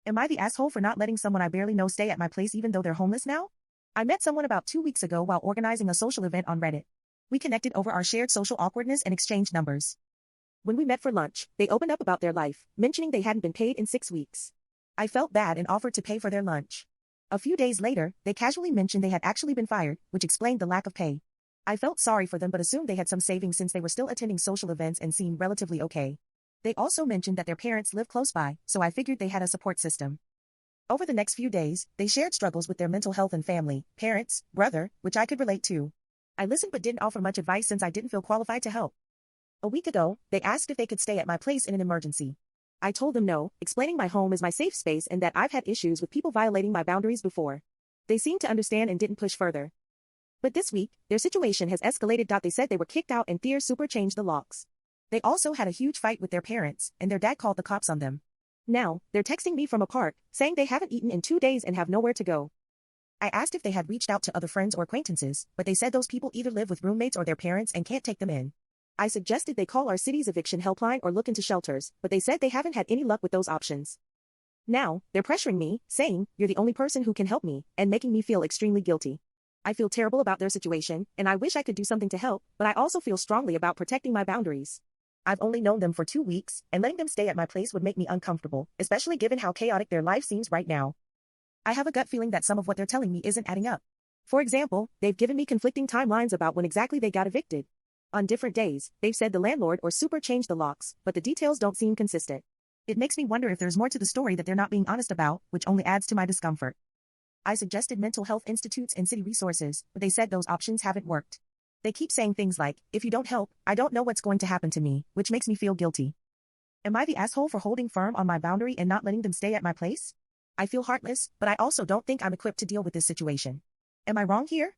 Am I the asshole for not letting someone I barely know stay at my place even though they're homeless now? I met someone about 2 weeks ago while organizing a social event on Reddit. We connected over our shared social awkwardness and exchanged numbers. When we met for lunch, they opened up about their life, mentioning they hadn't been paid in 6 weeks. I felt bad and offered to pay for their lunch. A few days later, they casually mentioned they had actually been fired, which explained the lack of pay. I felt sorry for them but assumed they had some savings since they were still attending social events and seemed relatively okay. They also mentioned that their parents live close by, so I figured they had a support system. Over the next few days, they shared struggles with their mental health and family, parents, brother, which I could relate to. I listened but didn't offer much advice since I didn't feel qualified to help. A week ago, they asked if they could stay at my place in an emergency. I told them no, explaining my home is my safe space and that I've had issues with people violating my boundaries before. They seemed to understand and didn't push further. But this week, their situation has escalated. They said they were kicked out and Thier super changed the locks. They also had a huge fight with their parents, and their dad called the cops on them. Now, they're texting me from a park, saying they haven't eaten in 2 days and have nowhere to go. I asked if they had reached out to other friends or acquaintances, but they said those people either live with roommates or their parents and can't take them in. I suggested they call our city's eviction helpline or look into shelters, but they said they haven't had any luck with those options. Now, they're pressuring me, saying, "You're the only person who can help me," and making me feel extremely guilty. I feel terrible about their situation, and I wish I could do something to help, but I also feel strongly about protecting my boundaries. I've only known them for 2 weeks, and letting them stay at my place would make me uncomfortable, especially given how chaotic their life seems right now. I have a gut feeling that some of what they're telling me isn't adding up. For example, they've given me conflicting timelines about when exactly they got evicted. On different days, they've said the landlord or super changed the locks, but the details don't seem consistent. It makes me wonder if there's more to the story that they're not being honest about, which only adds to my discomfort. I suggested mental health institutes and city resources, but they said those options haven't worked. They keep saying things like, "If you don't help, I don't know what's going to happen to me," which makes me feel guilty. Am I the asshole for holding firm on my boundary and not letting them stay at my place? I feel heartless, but I also don't think I'm equipped to deal with this situation. Am I wrong here?